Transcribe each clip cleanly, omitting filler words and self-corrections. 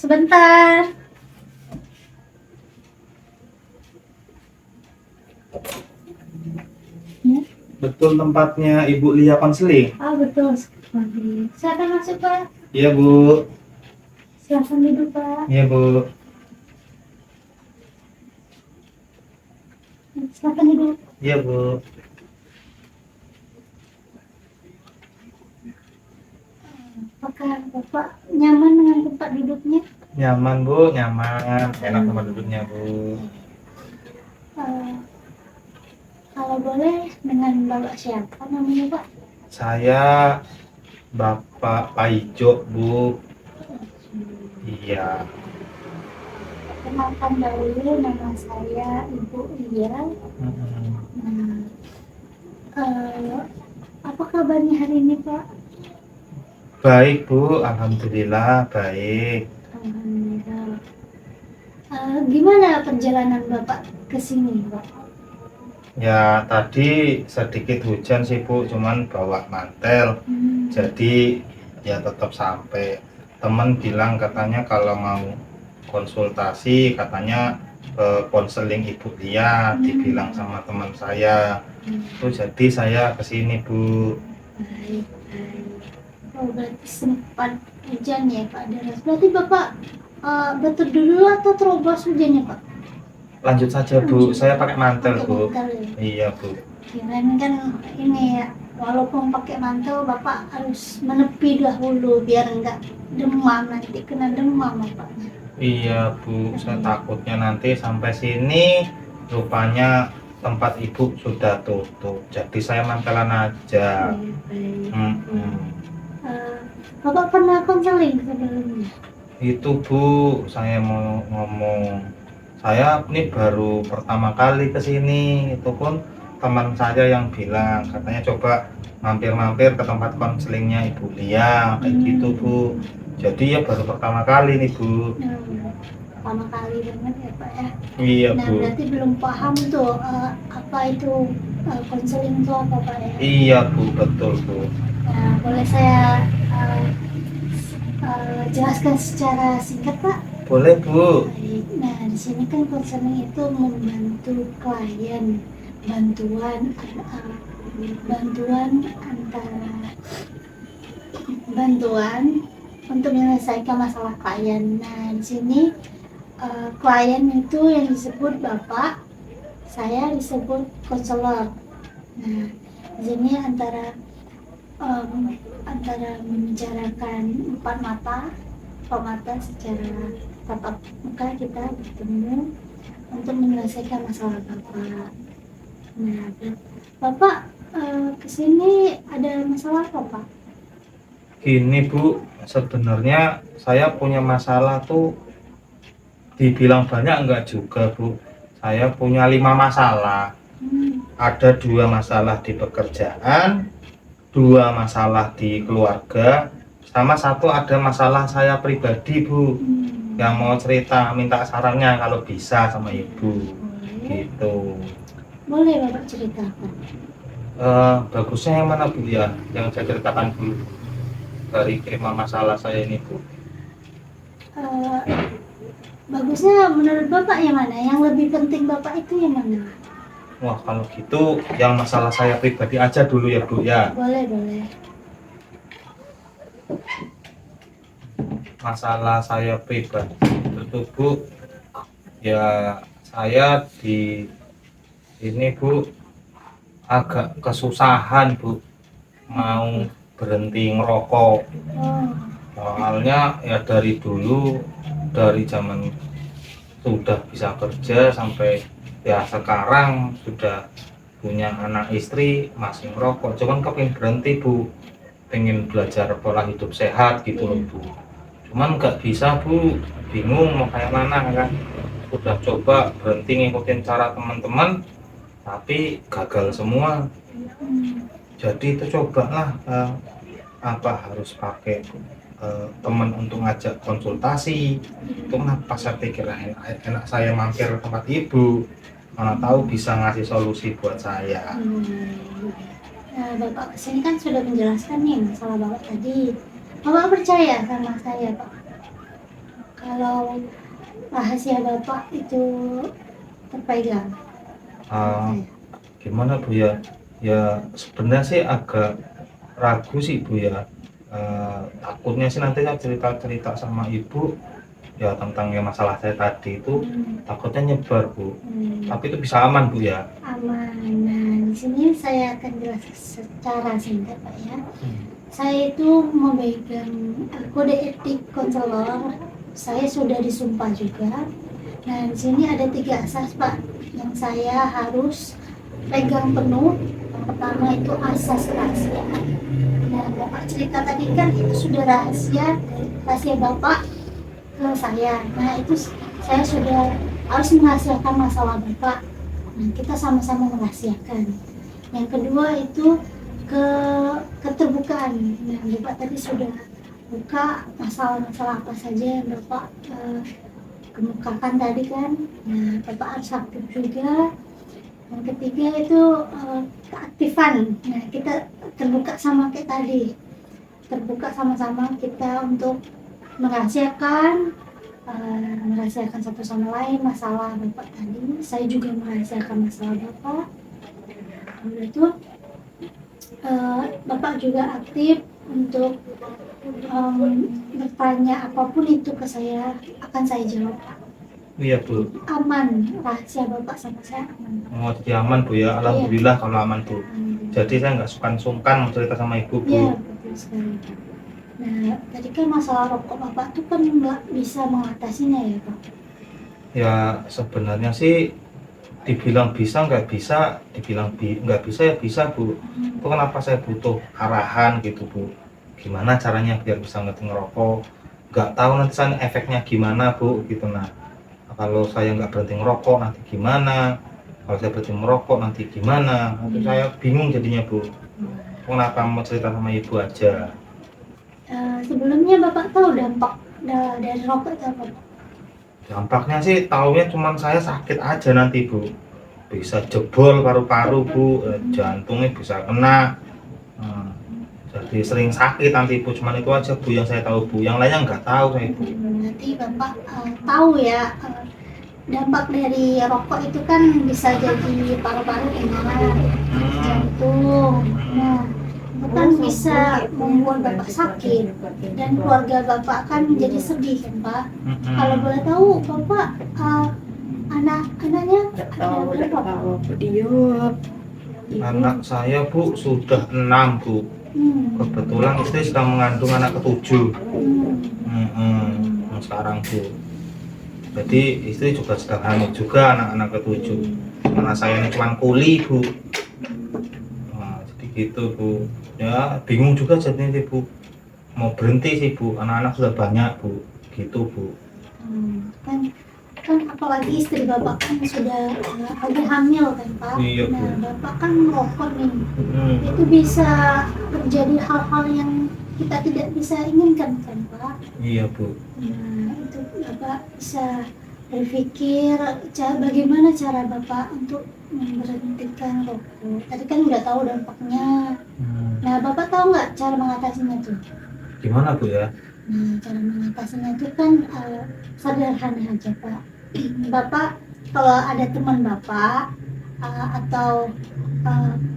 sebentar. Ya. Betul tempatnya Ibu Lia Konseling? Betul sekali. Silakan masuk, Pak. Iya, Bu. Silakan duduk, Pak. Iya, Bu. Silakan duduk. Iya, Bu. Apakah Bapak nyaman dengan tempat duduknya? Nyaman, Bu. Nyaman. Enak tempat duduknya, Bu. Eh, Kalau boleh dengan Bapak siapa namanya, Pak? Saya Bapak Paijo, Bu. Iya. Kenalkan dahulu, nama saya Ibu Lia. Nah, apa kabarnya hari ini, Pak? Baik, Bu. Alhamdulillah, baik. Alhamdulillah. Gimana perjalanan Bapak ke sini, Pak? Ya, tadi sedikit hujan sih, Bu. Cuman bawa mantel. Jadi, ya tetap sampai. Temen bilang katanya kalau mau konsultasi, katanya konseling Ibu Lia, dibilang sama teman saya. Itu jadi saya kesini, Bu. Baik, baik. Oh, berarti sempat hujan ya, Pak Deras. Berarti Bapak berteduh dulu atau terobos hujannya, Pak? Lanjut saja, Bu. Saya pakai mantel, Pakai Bu. mantel ya? Iya, Bu. Kirain kan ini ya, walaupun pakai mantel Bapak harus menepi dahulu biar enggak demam, nanti kena demam Pak. Iya, Bu. Saya takutnya nanti sampai sini rupanya tempat Ibu sudah tutup. Jadi saya mantelan aja. Baik. Mm-mm. Bapak pernah konseling sebelumnya? Itu, Bu, saya mau ngomong. Saya ini baru pertama kali ke sini. Itu pun teman saya yang bilang, katanya coba mampir-mampir ke tempat konselingnya Ibu Lia, kayak gitu, Bu. Jadi ya baru pertama kali nih, Bu. Pertama kali banget ya, Pak ya. Iya, Nah, Bu. berarti belum paham tuh apa itu konseling itu apa, Pak ya? Iya, Bu, betul, Bu. Nah, boleh saya jelaskan secara singkat, Pak? Boleh, Bu. Baik. Nah, di sini kan konseling itu membantu klien, bantuan untuk menyelesaikan masalah klien. Nah, di sini klien itu yang disebut Bapak, saya disebut konselor. Nah, di sini antara membicarakan empat mata secara tatap muka kita bertemu untuk menyelesaikan masalah Bapak. Nah, Bapak kesini ada masalah apa, Pak? Gini, Bu, sebenarnya saya punya masalah tuh dibilang banyak enggak juga, Bu. Saya punya 5 masalah. Ada 2 masalah di pekerjaan, 2 masalah di keluarga, sama 1 ada masalah saya pribadi, Bu. Yang mau cerita, minta sarannya kalau bisa sama Ibu. Gitu. Boleh Bapak ceritakan. Bagusnya yang mana, Bu, ya? Yang saya ceritakan dulu dari 5 masalah saya ini, Bu. Bagusnya menurut Bapak yang mana? Yang lebih penting Bapak itu yang mana? Wah, kalau gitu yang masalah saya pribadi aja dulu ya, Bu, ya. Boleh. Masalah saya pribadi itu, Bu, ya saya di ini, Bu, agak kesusahan, Bu, mau berhenti ngerokok. Soalnya ya dari dulu, dari zaman sudah bisa kerja sampai ya sekarang sudah punya anak istri masih ngerokok, cuman kepingin berhenti, Bu, pengen belajar pola hidup sehat gitu loh, Bu. Cuman nggak bisa, Bu, bingung mau kayak mana kan. Udah coba berhenti ngikutin cara teman-teman tapi gagal semua. Jadi itu cobalah apa harus pakai teman untuk ngajak konsultasi. Itu kenapa saya pikir enak saya mampir ke tempat Ibu, mana tahu bisa ngasih solusi buat saya. Nah, Bapak kesini kan sudah menjelaskan nih masalah Bapak tadi. Bapak percaya sama saya, Pak? kalau rahasia bapak itu terpegang. Ah, gimana Bu ya? Ya sebenarnya sih agak ragu sih Bu ya. Takutnya sih nanti saya cerita-cerita sama ibu ya tentang yang masalah saya tadi itu takutnya nyebar Bu. Tapi itu bisa aman Bu ya. Aman. Nah, di sini saya akan jelaskan secara singkat Pak ya. Saya itu memegang kode etik konselor. Saya sudah disumpah juga. Nah, di sini ada 3 asas Pak yang saya harus pegang penuh. Yang pertama itu asas rahasia. Nah, Bapak cerita tadi kan itu sudah rahasia Bapak ke saya. Nah, itu saya sudah harus merahasiakan masalah Bapak. Nah, kita sama-sama merahasiakan. Yang kedua itu keterbukaan. Nah, Bapak tadi sudah buka masalah-masalah apa saja yang Bapak kemukakan tadi kan. Nah, Bapak harus aktif juga. Yang ketiga itu keaktifan. Nah, kita terbuka sama kayak tadi. Terbuka sama-sama kita untuk merahasiakan satu sama lain masalah Bapak tadi. Saya juga merahasiakan masalah Bapak. Lalu itu Bapak juga aktif untuk bertanya apapun itu ke saya, akan saya jawab. Iya Bu. Aman, rahasia Bapak sama saya aman. Oh jadi aman Bu ya. Alhamdulillah kalau aman Bu. Jadi saya nggak sungkan mau cerita sama ibu Bu. Iya betul sekali Pak. Nah tadi kan masalah rokok Bapak tuh kan nggak bisa mengatasinya ya Pak. Ya sebenarnya sih dibilang bisa nggak bisa, dibilang nggak bisa ya bisa Bu. Itu kenapa saya butuh arahan gitu Bu. Gimana caranya biar bisa ngerokok? Nggak tahu nanti saya efeknya gimana Bu gitu. Nah kalau saya nggak berhenti ngerokok nanti gimana? Kalau saya berhenti merokok nanti gimana? Nanti saya bingung jadinya Bu. Kenapa mau cerita sama ibu aja? Sebelumnya Bapak tahu dampak dari rokok itu apa? Dampaknya sih taunya cuma saya sakit aja nanti Bu. Bisa jebol paru-paru Bu, jantungnya bisa kena. Jadi sering sakit nanti Bu, cuman itu aja Bu yang saya tahu Bu, yang lainnya nggak tahu saya Bu. Berarti Bapak tahu ya dampak dari rokok itu kan bisa jadi paru-paru kena, jantung. Nah, itu kan bisa membuat Bapak sakit dan keluarga Bapak kan menjadi sedih kan Pak. Kalau boleh tahu Bapak anak-anaknya ada berapa Pak? Anak saya Bu sudah 6 Bu. Kebetulan istri sedang mengandung anak ke-7. Sekarang Bu. Jadi istri juga sedang hamil juga anak-anak ke-7. Karena saya ini cuma kuli Bu. Nah, jadi gitu Bu. Ya bingung juga jadinya Bu. Mau berhenti sih Bu. Anak-anak sudah banyak Bu. Gitu Bu. Kan apalagi istri Bapak kan sudah lagi hamil kan Pak. Iya, Bu. Nah Bapak kan merokok nih. Itu bisa terjadi hal-hal yang kita tidak bisa inginkan kan Pak. Iya Bu. Nah itu Bapak bisa berpikir bagaimana cara Bapak untuk memberhentikan rokok. Tadi kan udah tahu dampaknya. Nah Bapak tahu nggak cara mengatasinya tuh? Gimana Bu ya? Nah cara mengatasinya itu kan sederhana aja Pak. Bapak kalau ada teman Bapak atau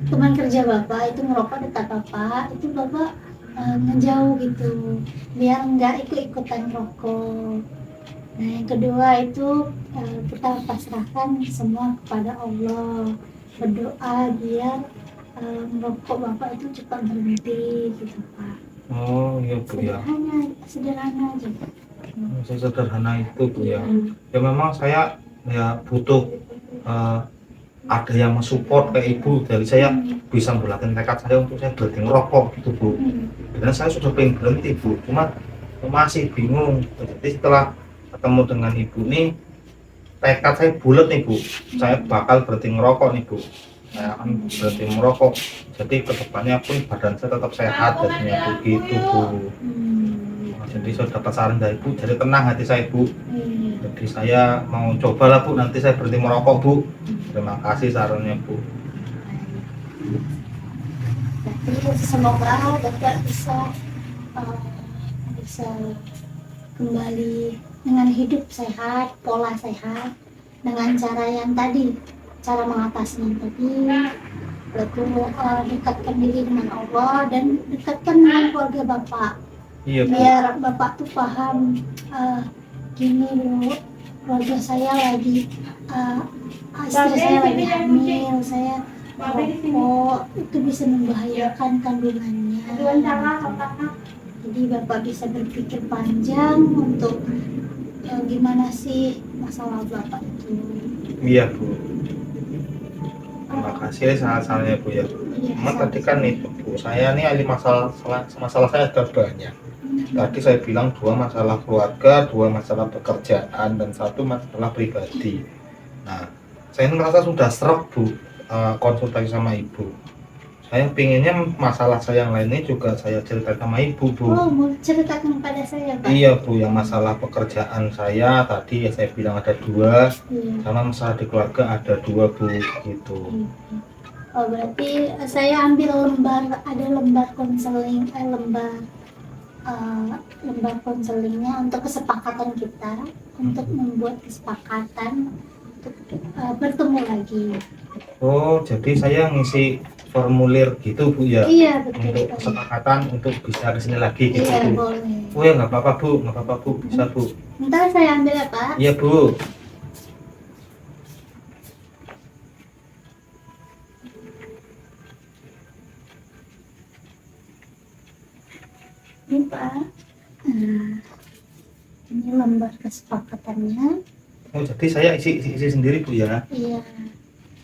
teman kerja Bapak itu merokok dekat Bapak, itu Bapak ngejauh gitu biar nggak ikut-ikutan rokok. Nah yang kedua itu kita pasrahkan semua kepada Allah, berdoa biar merokok Bapak itu cepat berhenti gitu Pak. Oh iya Bu ya. Sederhana aja Pak. Sesederhana itu Bu ya. Ya memang saya ya butuh ada yang mensupport kayak ibu dari saya bisa bulatkan tekad saya untuk saya berhenti ngerokok gitu Bu. Dan saya sudah pengen berhenti Bu, cuma masih bingung. Jadi setelah ketemu dengan ibu nih tekad saya bulat nih Bu, saya bakal berhenti ngerokok nih Bu. Saya akan berhenti merokok. Jadi kedepannya pun badan saya tetap sehat jadinya Bu gitu Bu. Jadi saya dapat saran dari Bu, jadi tenang hati saya Bu. Jadi saya mau cobalah Bu, nanti saya berhenti merokok Bu. Terima kasih sarannya Bu. Jadi semoga Bapak bisa kembali dengan hidup sehat, pola sehat, dengan cara yang tadi, cara mengatasi yang tadi, lalu dekatkan diri dengan Allah dan dekatkan dengan keluarga Bapak. Iya Bu. Biar Bapak tuh paham, gini Bu, keluarga saya lagi, istri saya lagi hamil, saya merokok itu bisa membahayakan kandungannya. Jadi Bapak bisa berpikir panjang untuk gimana sih masalah Bapak itu. Iya Bu. Terima kasih saran-sarannya Bu ya. Iya, Cuma tadi kan itu Bu, saya nih ada masalah saya ada banyak. Tadi saya bilang 2 masalah keluarga, 2 masalah pekerjaan, dan 1 masalah pribadi. Nah, saya merasa sudah seret Bu, konsultasi sama Ibu. Saya pinginnya masalah saya yang lainnya juga saya cerita sama Ibu Bu. Oh, mau ceritakan pada saya Pak? Iya Bu, yang masalah pekerjaan saya tadi ya saya bilang ada 2, Iya. sama masalah di keluarga ada 2 Bu, gitu. Oh, berarti saya ambil ada lembar konseling, lembar konselingnya untuk kesepakatan kita, untuk membuat kesepakatan untuk bertemu lagi. Oh, jadi saya ngisi formulir gitu Bu ya? Iya, betul. Untuk kesepakatan untuk bisa kesini lagi gitu Iya, Bu? boleh. Oh ya nggak apa-apa Bu, nggak apa-apa Bu, bisa Bu. Ntar saya ambil ya Pak. Iya Bu. Ini Pak. Ini lembar kesepakatannya. Oh jadi saya isi sendiri Bu ya? Iya.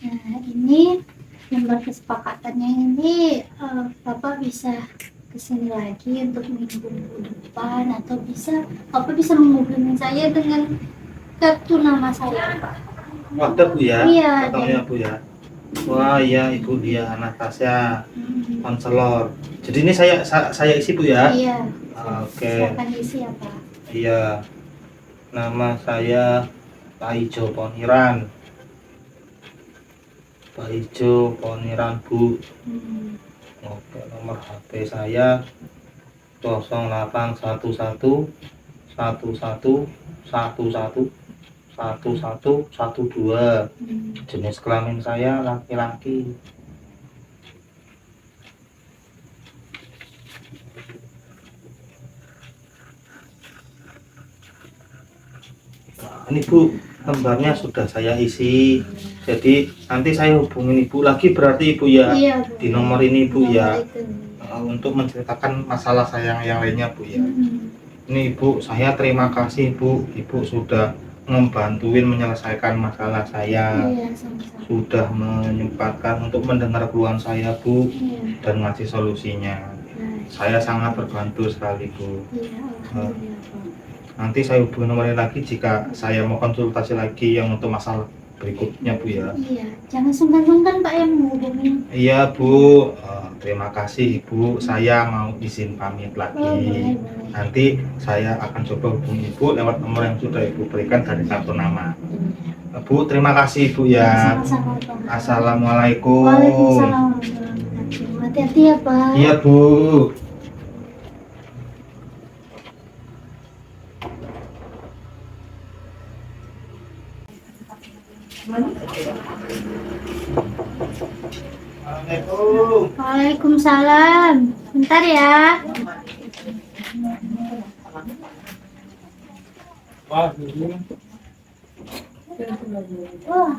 Nah, ini lembar kesepakatannya ini, Bapak bisa kesini lagi untuk minggu depan, atau Bapak bisa menghubungi saya dengan kartu nama saya Pak. Oh, ada Bu ya? Iya, Fotonya Bu ya? Wah iya Ibu dia Anastasia, konselor. Jadi ini saya isi Bu ya? Iya. Oke. Silakan isi ya Pak. Iya. Nama saya Pak Ijo Poniran. Pak Ijo Poniran Bu. Oke, nomor HP saya 0811 11 11 1112. Jenis kelamin saya laki-laki. Nah, ini Bu, lembarnya sudah saya isi. Jadi nanti saya hubungin Ibu lagi berarti Ibu ya? Iya, Bu. Di nomor ini Bu ya? Itu. Untuk menceritakan masalah saya yang lainnya Bu ya. Ini Ibu, saya terima kasih Bu, Ibu sudah membantuin menyelesaikan masalah saya. Iya, sama-sama. Sudah menyempatkan untuk mendengar keluhan saya Bu, Iya. dan ngasih solusinya. Saya sangat terbantu sekali Bu. Iya, alhamdulillah Pak. Nanti saya hubungi nomornya lagi jika saya mau konsultasi lagi yang untuk masalah berikutnya Bu ya. Iya, jangan sungkan-sungkan Pak yang menghubungi. Iya Bu, terima kasih Ibu, saya mau izin pamit lagi. Boleh. Nanti saya akan coba hubungi Ibu lewat nomor yang sudah Ibu berikan dari kartu nama. Bu, terima kasih Ibu ya. Sama-sama Pak. Assalamualaikum. Waalaikumsalam warahmatullahi wabarakatuh. Hati-hati ya Pak. Iya Bu. Assalamualaikum. Waalaikumsalam. Bentar ya. Wah, Wah.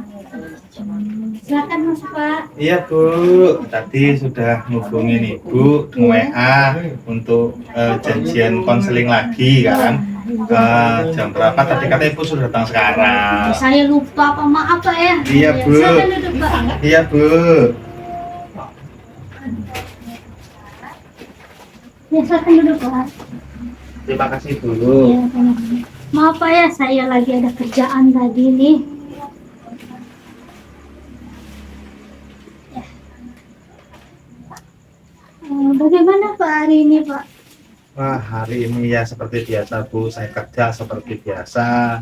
Silakan masuk Pak. iya Bu, tadi sudah ngubungin Ibu WA untuk janjian konseling lagi kan. Jam berapa tadi kata Ibu sudah datang sekarang. Saya lupa Pak, maaf Pak ya. Iya Bu. Silakan duduk Pak. Iya Bu. Ya, silakan duduk Pak. Terima kasih Bu. Iya, sama-sama. Maaf Pak ya, saya lagi ada kerjaan tadi nih. Ya. Bagaimana Pak hari ini Pak? Wah, hari ini ya seperti biasa Bu, saya kerja seperti biasa.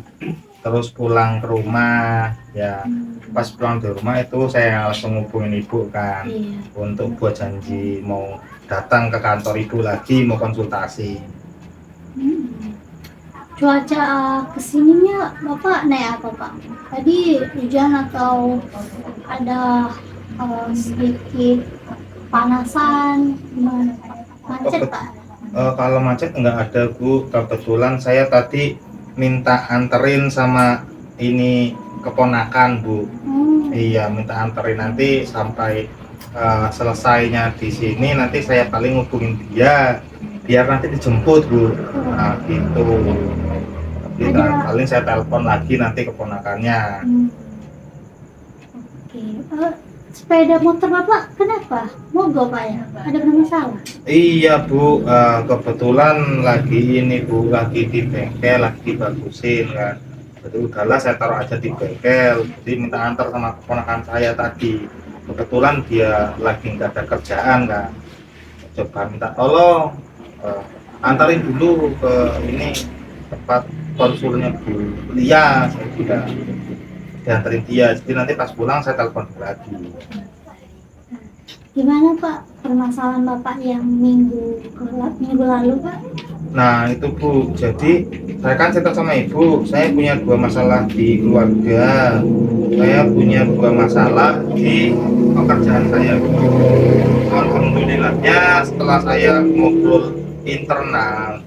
Terus pulang ke rumah, ya pas pulang di rumah itu saya langsung hubungin Ibu kan, Iya. untuk buat janji mau datang ke kantor Ibu lagi mau konsultasi. Cuaca kesininya Bapak naik apa Pak? Tadi hujan atau ada sedikit panasan, gimana Pak? Macet Pak? Kalau macet nggak ada Bu, kebetulan saya tadi minta anterin sama ini keponakan Bu. Iya, minta anterin nanti sampai selesainya di sini, nanti saya paling hubungin dia biar nanti dijemput Bu. Nah gitu. Tapi paling saya telepon lagi nanti keponakannya. Oke. Sepeda motor Bapak kenapa? Mogok Pak ya? Ada bermasalah? Iya Bu, kebetulan lagi ini Bu, lagi di bengkel, lagi dibagusin kan. Jadi udahlah saya taruh aja di bengkel. Jadi minta antar sama keponakan saya tadi. Kebetulan dia lagi nggak ada kerjaan kan. Coba minta tolong antarin dulu ke ini tempat konsulnya Bu Lia, saya bilang diantarin dia. Jadi nanti pas pulang saya telepon lagi. Gimana Pak permasalahan Bapak yang minggu lalu Pak? Nah itu Bu, jadi saya kan cerita sama Ibu, saya punya dua masalah di keluarga, saya punya dua masalah di pekerjaan saya Bu. Alhamdulillahnya setelah saya ngobrol internal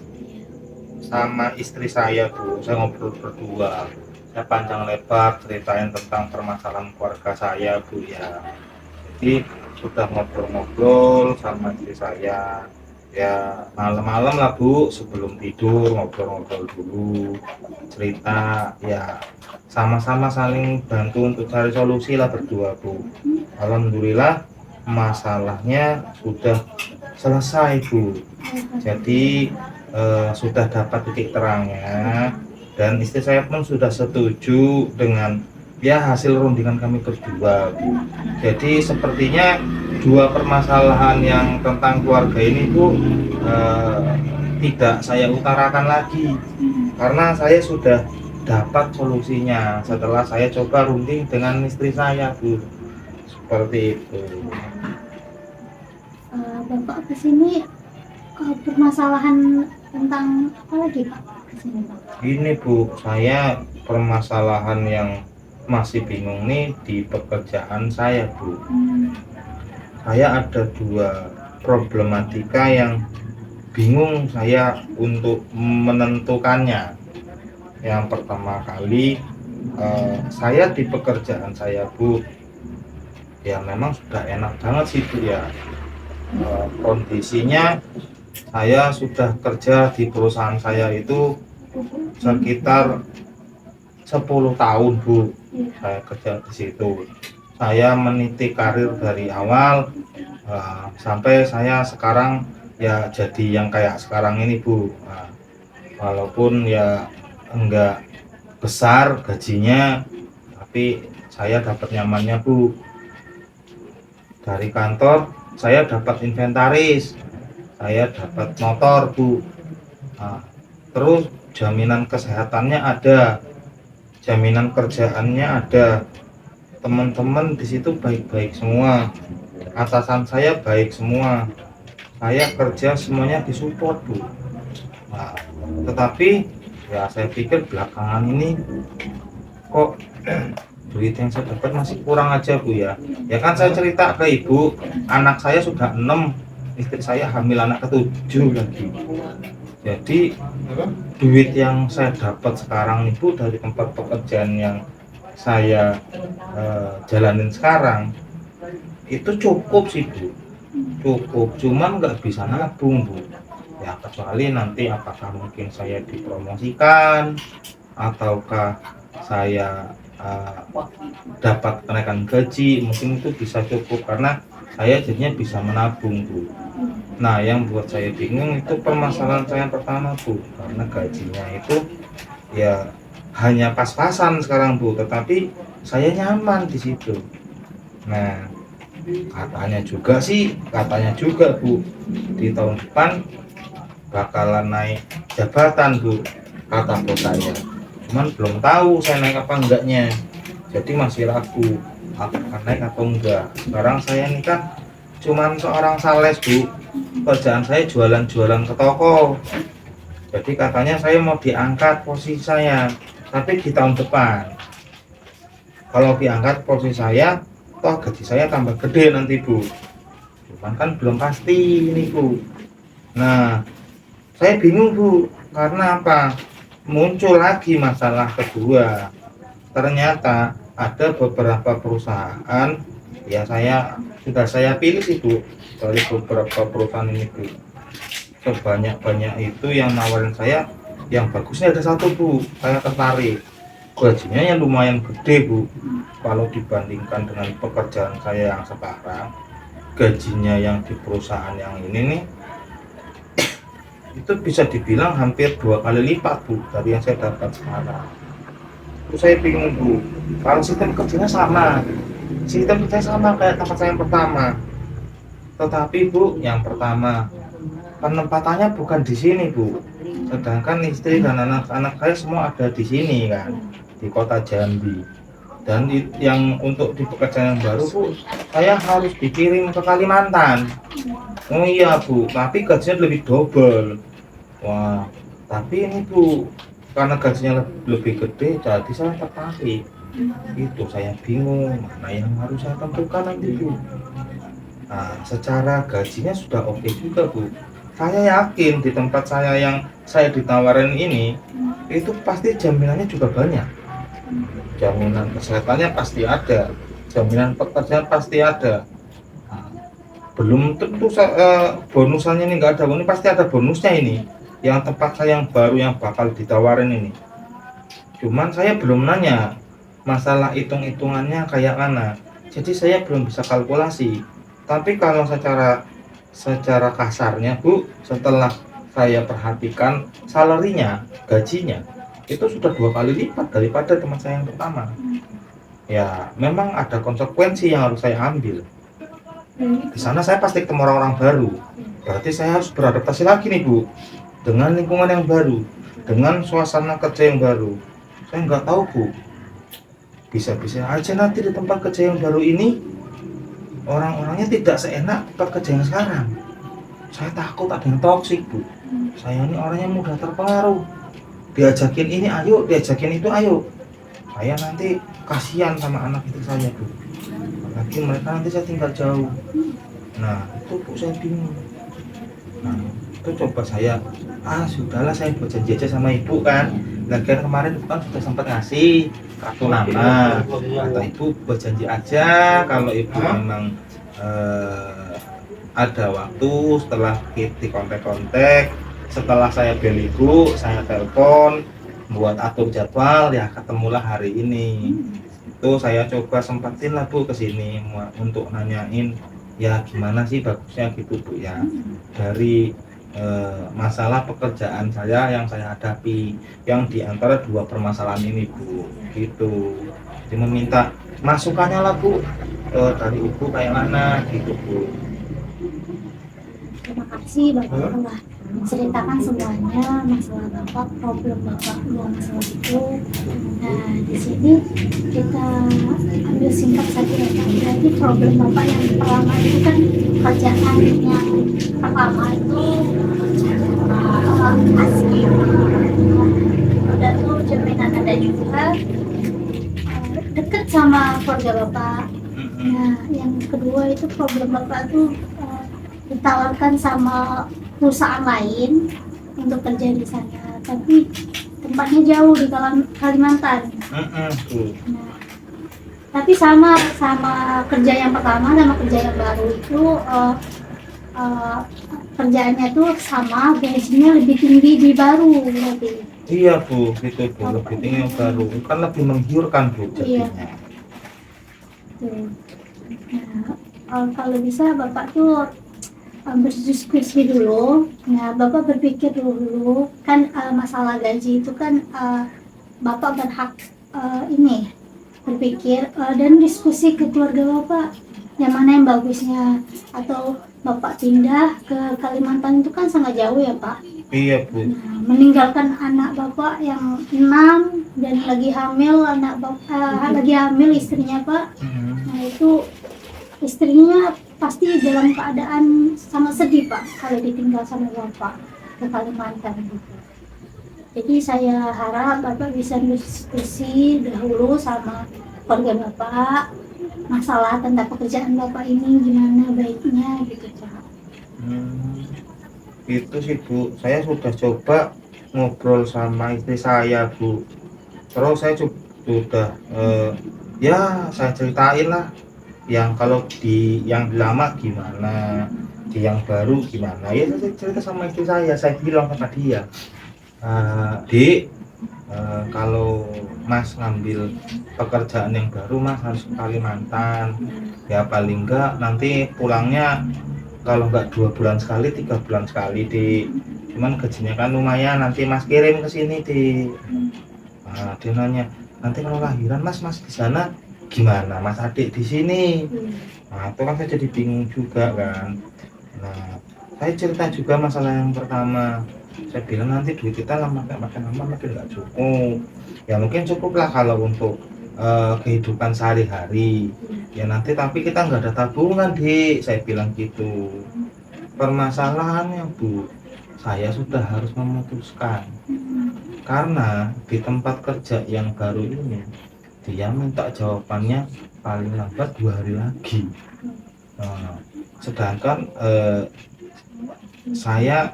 sama istri saya Bu, saya ngobrol berdua, saya panjang lebar ceritain tentang permasalahan keluarga saya Bu ya. Jadi sudah ngobrol-ngobrol sama istri saya ya, malam-malam lah Bu, sebelum tidur ngobrol-ngobrol dulu, cerita ya, sama-sama saling bantu untuk cari solusi lah berdua Bu. Alhamdulillah masalahnya sudah selesai Bu, jadi sudah dapat titik terangnya dan istri saya pun sudah setuju dengan ya hasil rundingan kami berdua Bu. Jadi sepertinya dua permasalahan yang tentang keluarga ini Bu tidak saya utarakan lagi karena saya sudah dapat solusinya setelah saya coba runding dengan istri saya Bu, seperti itu. Bapak kesini permasalahan tentang apa lagi Pak kesini Pak? Ini Bu, saya permasalahan yang masih bingung nih di pekerjaan saya Bu. Saya ada dua problematika yang bingung saya untuk menentukannya. Yang pertama kali saya di pekerjaan saya Bu, ya memang sudah enak banget sih Bu ya. Kondisinya saya sudah kerja di perusahaan saya itu sekitar 10 tahun Bu, saya kerja di situ. Saya meniti karir dari awal sampai saya sekarang ya jadi yang kayak sekarang ini Bu. Walaupun ya enggak besar gajinya, tapi saya dapat nyamannya Bu. Dari kantor saya dapat inventaris, saya dapat motor Bu. Terus jaminan kesehatannya ada, jaminan kerjaannya ada, teman-teman di situ baik-baik semua, atasan saya baik semua, saya kerja semuanya disupport Bu. Nah, tetapi ya saya pikir belakangan ini kok duit yang saya dapat masih kurang aja Bu ya. Ya kan saya cerita ke Ibu, anak saya sudah 6, istri saya hamil anak ke-7 lagi. Jadi duit yang saya dapat sekarang Ibu dari tempat pekerjaan yang saya jalanin sekarang itu cukup sih Bu, cukup, cuman nggak bisa nabung Bu ya, kecuali nanti apakah mungkin saya dipromosikan ataukah saya dapat kenaikan gaji, mungkin itu bisa cukup karena saya jadinya bisa menabung Bu. Nah yang buat saya bingung itu permasalahan saya yang pertama Bu, karena gajinya itu ya hanya pas-pasan sekarang Bu, tetapi saya nyaman di situ. Nah katanya juga Bu, di tahun depan bakalan naik jabatan Bu, kata bos saya. Cuman belum tahu saya naik apa enggaknya, jadi masih ragu apakah naik atau enggak. Sekarang saya ini kan cuman seorang sales Bu, kerjaan saya jualan-jualan ke toko. Jadi katanya saya mau diangkat posisi saya, tapi di tahun depan. Kalau diangkat posisi saya, toh gaji saya tambah gede nanti Bu. Cuman kan belum pasti ini Bu. Nah, saya bingung Bu, karena apa? Muncul lagi masalah kedua. Ternyata ada beberapa perusahaan, ya sudah saya pilih sih Bu, dari beberapa perusahaan ini Bu. Sebanyak-banyak itu yang nawarin saya, yang bagusnya ada satu Bu, saya tertarik. Gajinya yang lumayan gede Bu, kalau dibandingkan dengan pekerjaan saya yang sekarang. Gajinya yang di perusahaan yang ini nih, itu bisa dibilang hampir 2 kali lipat Bu dari yang saya dapat sekarang. Terus saya bingung Bu, kalau sistem kerjanya sama, sistem kerjanya sama kayak tempat saya yang pertama, tetapi Bu, yang pertama penempatannya bukan di sini Bu, sedangkan istri dan anak-anak saya semua ada di sini kan, di kota Jambi. Dan yang untuk di pekerjaan yang baru Bu, saya harus dikirim ke Kalimantan. Oh iya Bu, tapi gajinya lebih double. Wah, tapi ini Bu, karena gajinya lebih gede, jadi saya tertarik. Itu saya bingung mana yang harus saya tentukan nanti Bu. Nah, secara gajinya sudah oke juga Bu. Saya yakin di tempat saya yang saya ditawarin ini, itu pasti jaminannya juga banyak. Jaminan kesehatannya pasti ada, jaminan pekerjaan pasti ada. Nah, belum tentu bonusannya ini nggak ada, ini pasti ada bonusnya ini. Yang tempat saya yang baru yang bakal ditawarin ini. Cuman saya belum nanya masalah hitung-hitungannya kayak mana. Jadi saya belum bisa kalkulasi. Tapi kalau secara kasarnya Bu, setelah saya perhatikan salarinya, gajinya itu sudah 2 kali lipat daripada teman saya yang pertama. Ya, memang ada konsekuensi yang harus saya ambil. Di sana saya pasti ketemu orang-orang baru. Berarti saya harus beradaptasi lagi nih Bu, dengan lingkungan yang baru, dengan suasana kerja yang baru. Saya nggak tahu Bu, bisa-bisa aja nanti di tempat kerja yang baru ini orang-orangnya tidak seenak tempat kerja yang sekarang. Saya takut ada yang toksik Bu. Saya ini orangnya mudah terpengaruh, diajakin ini ayo, diajakin itu ayo. Saya nanti kasihan sama anak itu saya Bu, apalagi mereka nanti saya tinggal jauh. Nah itu Bu, saya bingung. Nah itu coba saya, sudahlah saya buat janji aja sama ibu kan. Lagian kemarin ibu kan sudah sempat ngasih kartu nama, kata ibu buat janji aja kalau ibu memang ada waktu setelah kita kontak-kontak, setelah saya bel ibu, saya telepon buat atur jadwal, ya ketemulah hari ini. Itu saya coba sempatin lah Bu kesini untuk nanyain ya gimana sih bagusnya gitu Bu ya, dari masalah pekerjaan saya yang saya hadapi yang diantara dua permasalahan ini Bu, gitu. Jadi meminta masukannya lah Bu, dari ibu kayak mana gitu Bu. Terima kasih Bapak telah menceritakan semuanya masalah Bapak, problem Bapak yang masalah itu. Nah, di sini kita ambil singkat saja ya Pak. Berarti problem Bapak yang pertama itu kan kerjaan yang pertama itu asli. Udah tuh jaminan ada juga, dekat sama keluarga Bapak. Nah, yang kedua itu problem Bapak tuh ditawarkan sama perusahaan lain untuk kerja di sana, tapi tempatnya jauh di Kalimantan. Nah, tapi sama kerja yang pertama sama kerja yang baru itu kerjaannya tuh sama, gajinya lebih tinggi di baru berarti. Iya Bu, gitu Bu, lebih tinggi yang baru, kan lebih menggiurkan Bu jadinya. Iya. Nah, kalau bisa Bapak tuh berdiskusi dulu. Nah, Bapak berpikir dulu kan masalah gaji itu kan Bapak berhak ini berpikir dan diskusi ke keluarga Bapak yang mana yang bagusnya, atau Bapak pindah ke Kalimantan itu kan sangat jauh ya Pak. Iya Bu. Nah, meninggalkan anak Bapak yang 6 dan lagi hamil anak Bapak, lagi hamil istrinya Pak. Nah itu istrinya pasti dalam keadaan sangat sedih Pak kalau ditinggal sama Bapak ke Kalimantan gitu. Jadi saya harap Bapak bisa diskusi dahulu sama keluarga Bapak masalah tentang pekerjaan Bapak ini gimana baiknya gitu Kak. Itu sih Bu, saya sudah coba ngobrol sama istri saya Bu. Terus saya sudah ya saya ceritain lah yang kalau di yang lama gimana, di yang baru gimana. Ya saya cerita sama istri saya bilang sama dia, Dik, kalau Mas ngambil pekerjaan yang baru Mas harus ke Kalimantan. Ya paling enggak nanti pulangnya kalau enggak 2 bulan sekali, 3 bulan sekali di. Cuman gajinya kan lumayan, nanti Mas kirim ke sini di. Nah, dia nanya, nanti kalau lahiran Mas di sana gimana? Mas adik di sini. Nah, itu kan saya jadi bingung juga kan. Nah, saya cerita juga masalah yang pertama. Saya bilang nanti duit kita makin lama makin nggak cukup. Ya mungkin cukup lah kalau untuk kehidupan sehari-hari. Ya nanti tapi kita nggak ada tabungan, Dik. Saya bilang gitu. Permasalahannya Bu, saya sudah harus memutuskan karena di tempat kerja yang baru ini dia minta jawabannya paling lambat 2 hari lagi. Nah, sedangkan saya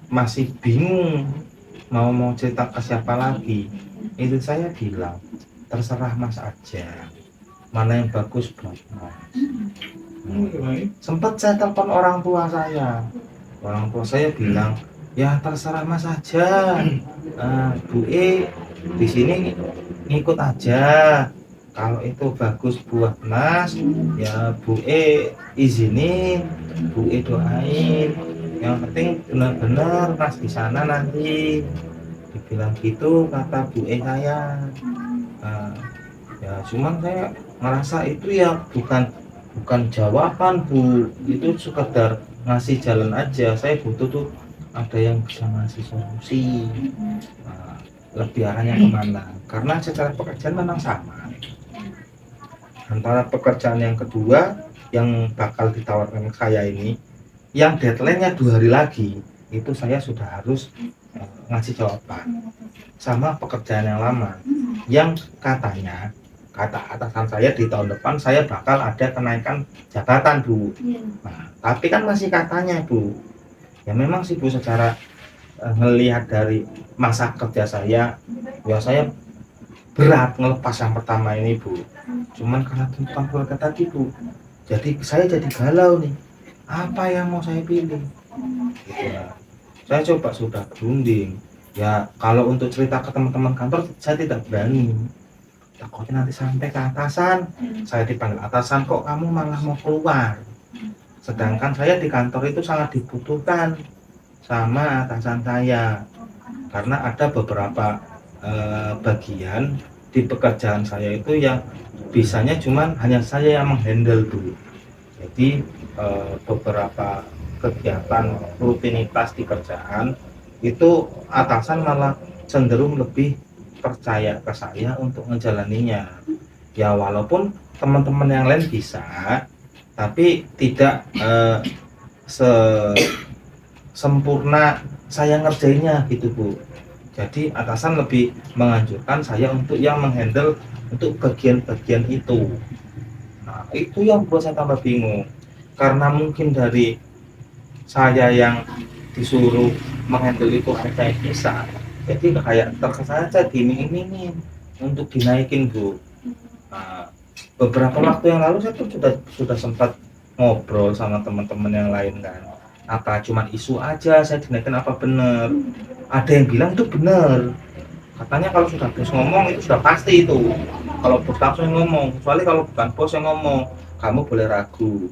masih bingung mau cerita ke siapa lagi. Itu saya bilang terserah Mas aja, mana yang bagus buat Mas. Sempat saya telepon orang tua saya bilang ya terserah Mas aja, Bu di sini ngikut aja, kalau itu bagus buat Mas ya Bu izinin, Bu doain, yang penting benar-benar Mas di sana nanti, dibilang gitu kata Bu saya. Ya cuman saya merasa itu ya bukan jawaban Bu, itu sekedar ngasih jalan aja. Saya butuh tuh ada yang bisa ngasih solusi. Lebih arahnya kemana, karena secara pekerjaan memang sama antara pekerjaan yang kedua yang bakal ditawarkan saya ini, yang deadline-nya 2 hari lagi, itu saya sudah harus ngasih jawaban. Sama pekerjaan yang lama yang katanya kata atasan saya di tahun depan saya bakal ada kenaikan jabatan Bu. Nah, tapi kan masih katanya Bu. Ya memang sih Bu, secara melihat dari masa kerja saya, ya saya berat ngelepas yang pertama ini Bu. Cuman karena tuntutan keluarga tadi Bu, jadi saya jadi galau nih, apa yang mau saya pilih gitu. Nah, saya coba sudah berunding ya, kalau untuk cerita ke teman-teman kantor saya tidak berani, takutnya nanti sampai ke atasan, saya dipanggil atasan kok kamu malah mau keluar, sedangkan saya di kantor itu sangat dibutuhkan sama atasan saya, karena ada beberapa bagian di pekerjaan saya itu yang bisanya cuman hanya saya yang menghandle dulu. Jadi beberapa kegiatan rutinitas di kerjaan itu atasan malah cenderung lebih percaya ke saya untuk menjalaninya. Ya walaupun teman-teman yang lain bisa, tapi tidak sempurna saya ngerjainnya gitu Bu. Jadi atasan lebih menganjurkan saya untuk yang menghandle untuk bagian-bagian itu. Nah itu yang buat saya tambah bingung, karena mungkin dari saya yang disuruh menghandle itu hanya saya bisa, jadi kayak terkesan saja diiming-imingin untuk dinaikin Bu. Nah, beberapa waktu yang lalu saya tuh sudah sempat ngobrol sama teman-teman yang lain kan, apa cuma isu aja saya dinaikin apa bener. Ada yang bilang itu bener, katanya kalau sudah bos ngomong itu sudah pasti itu, kalau bos langsung ngomong, kecuali kalau bukan bos yang ngomong kamu boleh ragu.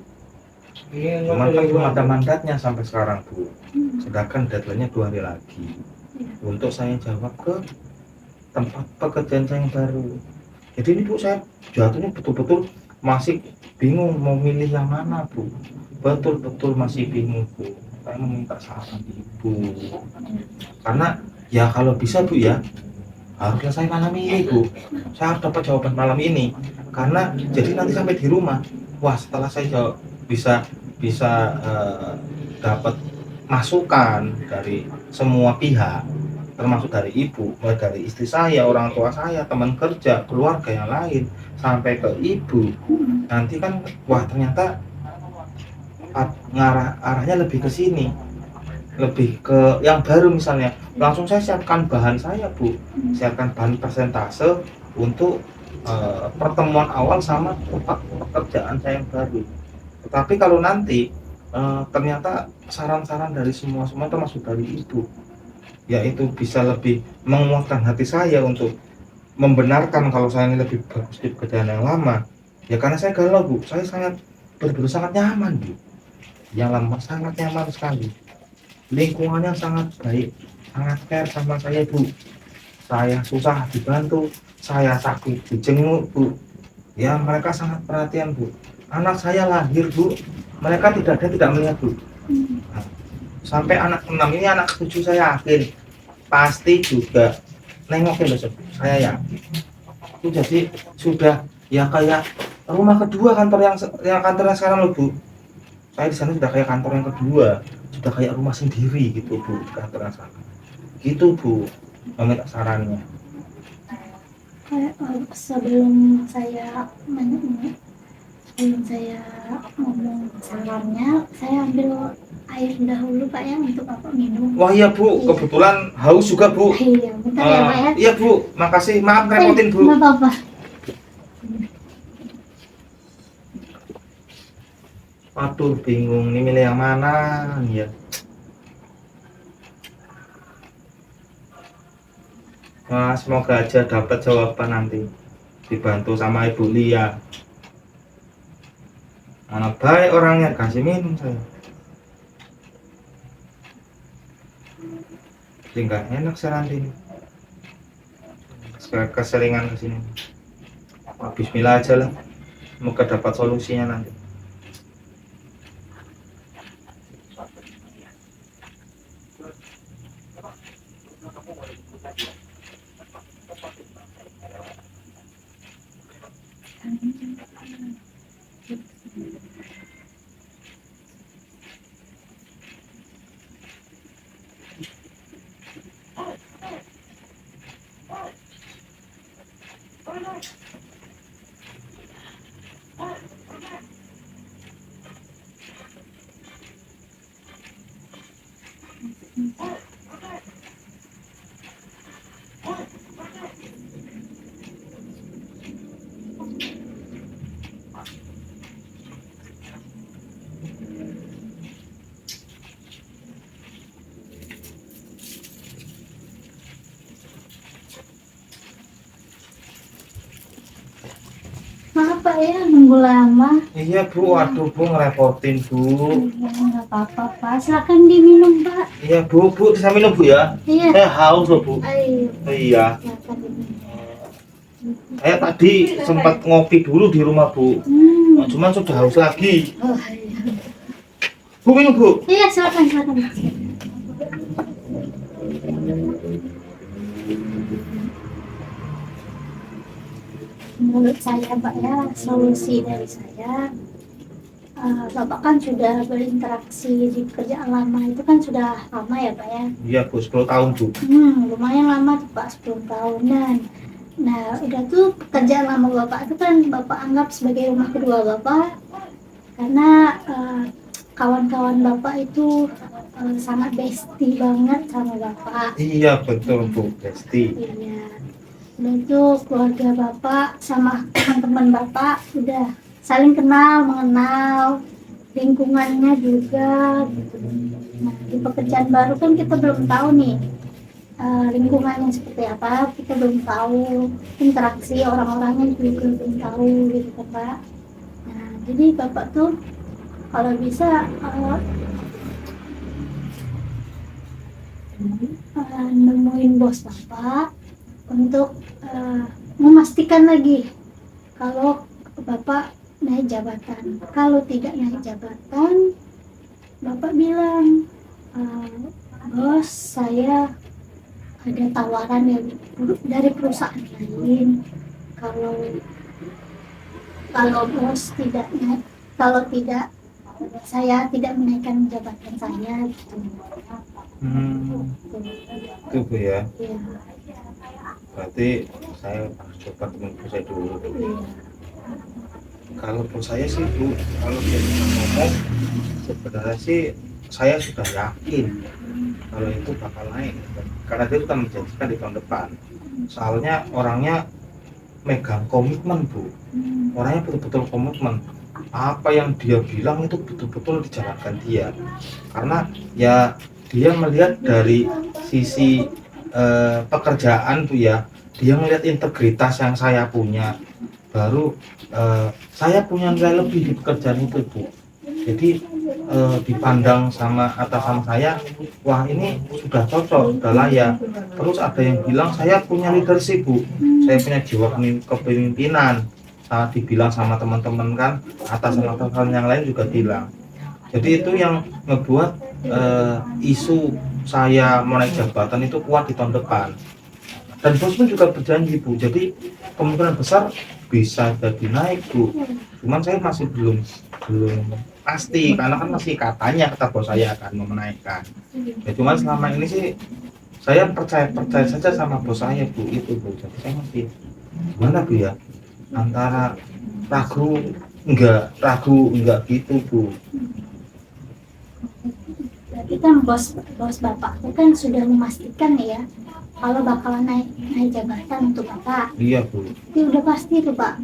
Cuman kan belum ada mandatnya sampai sekarang Bu, sedangkan deadline-nya 2 hari lagi untuk saya jawab ke tempat pekerjaan saya yang baru. Jadi ini Bu, saya jatuhnya betul-betul masih bingung mau milih yang mana Bu, betul-betul masih bingung Bu. Saya meminta saran Ibu, karena ya kalau bisa Bu ya harus selesai malam ini Bu, saya harus dapat jawaban malam ini, karena jadi nanti sampai di rumah, wah setelah saya jawab bisa dapat masukan dari semua pihak, termasuk dari ibu, mulai dari istri saya, orang tua saya, teman kerja, keluarga yang lain, sampai ke ibu. Nanti kan wah ternyata arahnya lebih ke sini, lebih ke yang baru. Misalnya langsung saya siapkan bahan saya Bu, siapkan bahan persentase untuk pertemuan awal sama tempat pekerjaan saya yang baru. Tetapi kalau nanti ternyata saran-saran dari semua termasuk dari ibu, yaitu bisa lebih menguatkan hati saya untuk membenarkan kalau saya ini lebih bagus di pekerjaan yang lama. Ya karena saya galau Bu, saya sangat benar-benar sangat nyaman Bu, yang lama sangat nyaman sekali, lingkungannya sangat baik, sangat care sama saya Bu. Saya susah dibantu, saya sakit dijenguk Bu, ya mereka sangat perhatian Bu. Anak saya lahir Bu, mereka tidak melihat Bu. Nah, sampai anak 6 ini, anak 7 saya yakin pasti juga nengokin besok, saya yakin. Itu jadi sudah ya kayak rumah kedua kantor yang kantor yang sekarang loh Bu. Saya di sana sudah kayak kantor yang kedua, sudah kayak rumah sendiri gitu Bu, di kantor yang sana. Gitu Bu, meminta sarannya. Sebelum saya ngomong sarannya, saya ambil air dahulu Pak ya untuk Bapak minum. Wah iya Bu, kebetulan haus juga Bu. Iya, bentar ya Pak ya. Iya Bu, makasih, maaf ngerepotin Bu. Nggak apa-apa. Waduh, bingung nih milih yang mana ya. Nah, semoga aja dapat jawaban nanti, dibantu sama Ibu Lia. Anak baik orangnya, kasih minum saya. Jadi nggak enak saya nanti. Keseringan kesini. Bismillah aja lah, semoga dapat solusinya nanti. Maaf Pak ya, nunggu lama. Iya Bu, aduh Bu ngerepotin Bu. Iya, nggak apa-apa Pak, silakan diminum Pak. Iya Bu, bisa minum Bu ya? Iya. Saya haus loh Bu. Ayo, Iya. silakan diminum. Saya tadi sempat ngopi dulu di rumah Bu. Cuman sudah haus lagi. Oh iya. Bu minum Bu. Iya, silakan. Menurut saya Pak ya, solusi dari saya, Bapak kan sudah berinteraksi di pekerjaan lama itu kan sudah lama ya Pak ya. Iya Bu, 10 tahun Bu. Lumayan lama tuh Pak, 10 tahunan. Nah udah tuh pekerjaan lama Bapak itu kan Bapak anggap sebagai rumah kedua Bapak, karena kawan-kawan Bapak itu sangat bestie banget sama Bapak. Iya betul Bu, Besti. Iya. Udah tuh keluarga Bapak sama teman-teman Bapak udah saling kenal, mengenal, lingkungannya juga gitu. Nah, di pekerjaan baru kan kita belum tahu nih lingkungannya seperti apa, kita belum tahu, interaksi orang-orangnya juga belum tahu gitu kan Pak. Nah, jadi Bapak tuh kalau bisa nemuin bos Bapak untuk memastikan lagi kalau Bapak naik jabatan. Kalau tidak naik jabatan, Bapak bilang, bos saya ada tawaran dari perusahaan lain. Kalau bos tidak naik, kalau tidak, saya tidak menaikkan jabatan saya gitu. Hmm, Tuh. itu Bu ya. Iya, Berarti saya harus coba teman Bu saya dulu. iya. Kalau Bu saya sih Bu, kalau dia bisa ngomong, sebenarnya sih saya sudah yakin kalau itu bakal naik. Karena dia sudah menjanjikan di tahun depan. Soalnya orangnya megang komitmen Bu. Orangnya betul-betul komitmen. Apa yang dia bilang itu betul-betul dijalankan dia. Karena ya dia melihat dari sisi pekerjaan Bu ya. Dia melihat integritas yang saya punya. Baru saya punya nilai lebih di pekerjaan itu Bu. Jadi dipandang sama atasan saya, wah ini sudah cocok, sudah layak. Terus ada yang bilang saya punya leadership Bu, saya punya jiwa kepemimpinan. Saat dibilang sama teman-teman kan, atasan-atasan yang lain juga bilang. Jadi itu yang ngebuat isu saya mau naik jabatan itu kuat di tahun depan. Dan bos pun juga berjanji Bu, jadi kemungkinan besar bisa jadi naik Bu. Cuman saya masih belum pasti karena kan masih katanya kata bos saya akan menaikkan. Ya cuman selama ini sih saya percaya saja sama bos saya Bu itu Bu. Jadi saya masih gimana Bu ya, antara ragu enggak gitu Bu. Berarti kan bos bapak itu kan sudah memastikan ya kalau bakalan naik jabatan untuk bapak. Iya Bu. Itu udah pasti tuh Pak.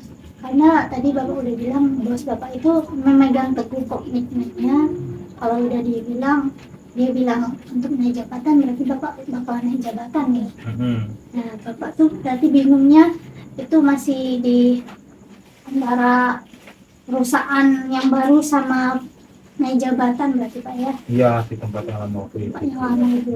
Karena tadi bapak udah bilang bos bapak itu memegang teguh komitmennya. Kalau udah dia bilang untuk naik jabatan, berarti bapak bakalan naik jabatan nih. Nah bapak tuh berarti bingungnya itu masih di antara perusahaan yang baru sama naik jabatan berarti Pak ya. Iya di tempat yang lama waktu itu. Tempat yang lama itu.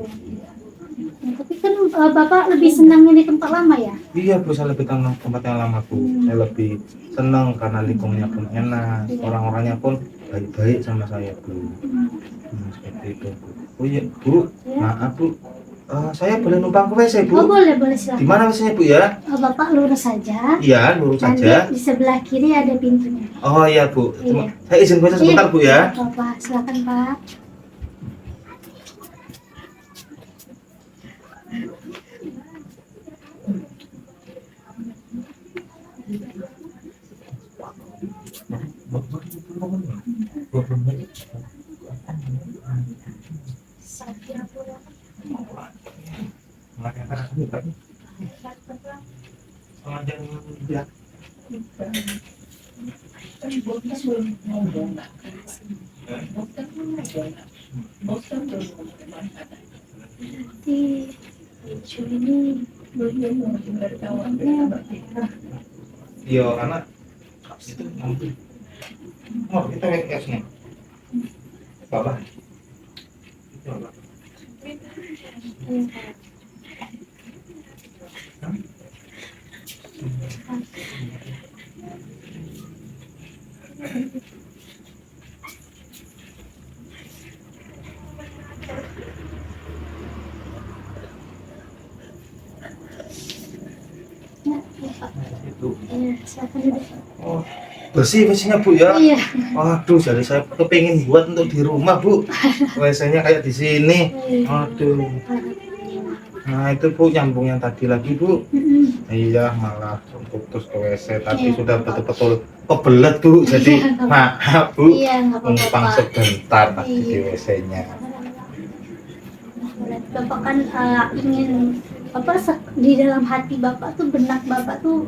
Nah, tapi kan bapak lebih senangnya di tempat lama ya? Iya Bu, saya lebih tenang tempat yang lama Bu. Saya lebih senang karena lingkungannya pun enak, orang-orangnya pun baik-baik sama saya Bu. Seperti itu Bu. Oh iya Bu, maaf Bu, saya boleh numpang ke WC Bu? Oh boleh silakan. Di mana WC-nya Bu ya? Bapak lurus saja. Iya lurus Nanti saja. di sebelah kiri ada pintunya. Oh iya Bu, Iya. saya izin WC sebentar Bu ya. Bapak silakan Pak. Iya karena itu mau kita WS-nya. Bapak. Itu. Silakan duduk. Oh, bersih WC-nya Bu ya. Iya. Waduh, jadi saya kepingin buat untuk di rumah Bu. WC-nya kayak di sini. Aduh. Nah itu Bu nyambung yang tadi lagi Bu. Iya malah putus ke WC tapi sudah betul-betul kebelet Bu. Jadi maaf Bu. Iya, nggak apa-apa, Numpang Pak. sebentar tadi di Iya. WC-nya. Bapak kan ingin di dalam hati Bapak tuh, benak Bapak tuh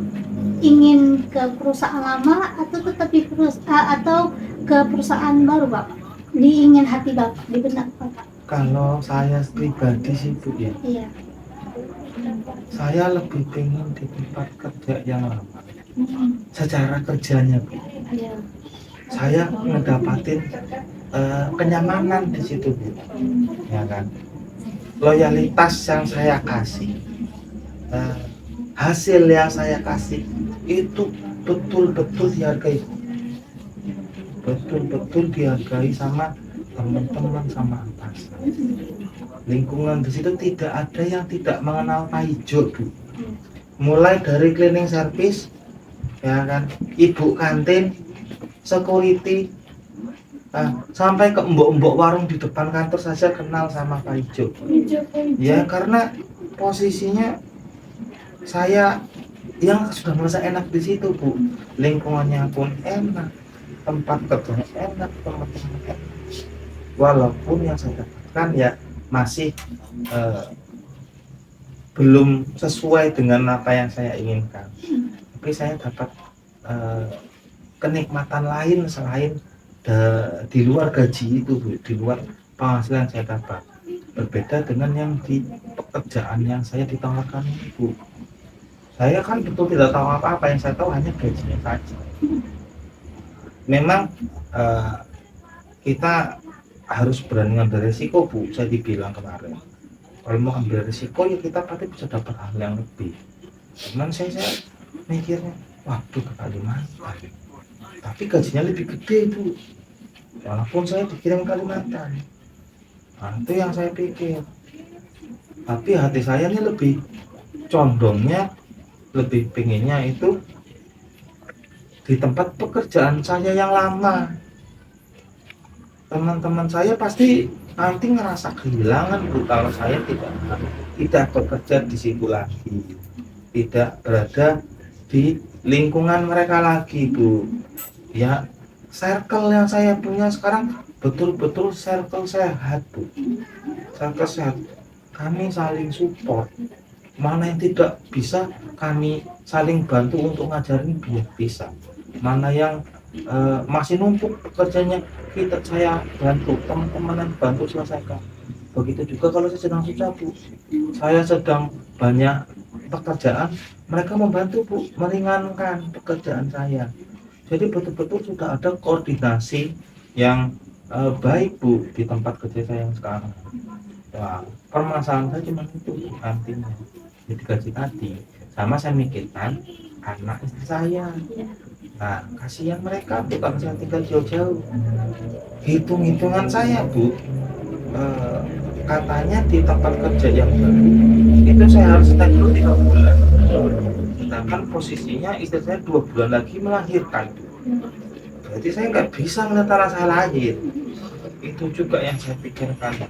ingin ke perusahaan lama atau tetap di atau ke perusahaan baru Bapak? Diingin hati Bapak, di benak Bapak. Kalau saya pribadi sih Bu ya, Iya. saya lebih pengen di tempat kerja yang lama. Secara kerjanya Bu, Iya. saya ngedapatin kenyamanan di situ Bu, ya kan. Loyalitas yang saya kasih, hasil yang saya kasih itu betul-betul dihargai, betul-betul dihargai sama teman-teman, sama atasan. Lingkungan di situ tidak ada yang tidak mengenal Pak Ijo Bu. Mulai dari cleaning service, ya kan, ibu kantin, security, Sampai ke mbok-mbok warung di depan kantor saja kenal sama Pak Ijo. Ya karena posisinya saya yang sudah merasa enak di situ Bu, lingkungannya pun enak, tempat kerjanya enak, teman-teman enak. Walaupun yang saya dapatkan ya masih belum sesuai dengan apa yang saya inginkan, tapi saya dapat kenikmatan lain selain di luar gaji itu Bu, di luar penghasilan saya dapat. Berbeda dengan yang di pekerjaan yang saya ditawarkan ini Bu. Saya kan betul tidak tahu apa-apa, yang saya tahu hanya gajinya saja. Memang kita harus berani ngambil resiko Bu, saya dibilang kemarin. Kalau mau ambil resiko ya kita pasti bisa dapat hal yang lebih. Cuman saya mikirnya, waduh ke Kalimantan, tapi gajinya lebih gede Bu. Walaupun saya dikirim Kalimantan, nah, itu yang saya pikir. Tapi hati saya ini lebih condongnya, lebih pengennya itu di tempat pekerjaan saya yang lama. Teman-teman saya pasti nanti ngerasa kehilangan Bu kalau saya tidak bekerja di situ lagi, tidak berada di lingkungan mereka lagi Bu. Ya circle yang saya punya sekarang betul-betul circle sehat Bu, circle sehat. Kami saling support, mana yang tidak bisa kami saling bantu untuk ngajarin biar bisa, mana yang masih numpuk pekerjaannya saya bantu, teman-teman yang bantu selesaikan. Begitu juga kalau saya sedang susah Bu, saya sedang banyak pekerjaan, mereka membantu Bu, meringankan pekerjaan saya. Jadi betul-betul sudah ada koordinasi yang baik Bu di tempat kerja saya yang sekarang. Wah, permasalahan saya cuma itu nantinya, jadi gaji tadi, sama saya mikirkan anak istri saya. Nah, kasihan mereka Bu kalau saya tinggal jauh-jauh. Hitung-hitungan saya Bu, katanya di tempat kerja yang baru itu saya harus stay dulu 3 bulan. Sedangkan posisinya istri saya 2 bulan lagi melahirkan Bu. Berarti saya nggak bisa melihat anak saya lahir. Itu juga yang saya pikirkan.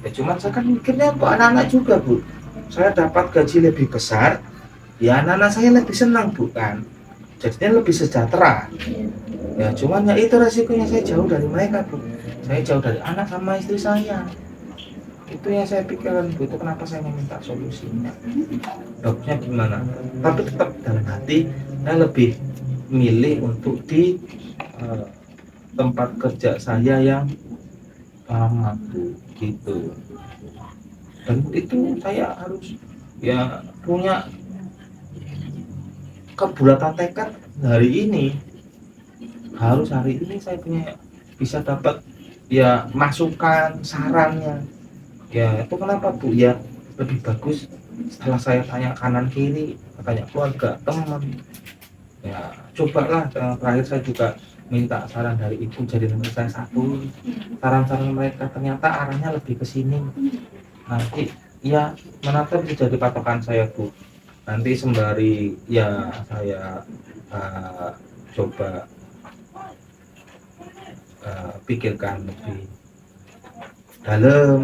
Ya cuman saya kan mikirnya untuk anak-anak juga Bu. Saya dapat gaji lebih besar, ya anak-anak saya lebih senang bukan, jadinya lebih sejahtera. Ya cuman ya itu resikonya, saya jauh dari mereka Bu, saya jauh dari anak sama istri saya. Itu yang saya pikirkan Bu, itu kenapa saya meminta solusinya, bagusnya gimana. Tapi tetap dalam hati saya lebih milih untuk di tempat kerja saya yang lama Bu, gitu. Dan itu saya harus ya punya kebulatan tekad hari ini, harus hari ini saya punya bisa dapat ya masukan sarannya. Ya itu kenapa Bu, ya lebih bagus setelah saya tanya kanan kiri, tanya keluarga, teman, ya cobalah. Terakhir saya juga minta saran dari ibu jadi nomor saya 1. Saran-saran mereka ternyata arahnya lebih ke sini. Nanti ya menata bisa jadi patokan saya Bu. Nanti sembari ya saya coba pikirkan lebih dalam,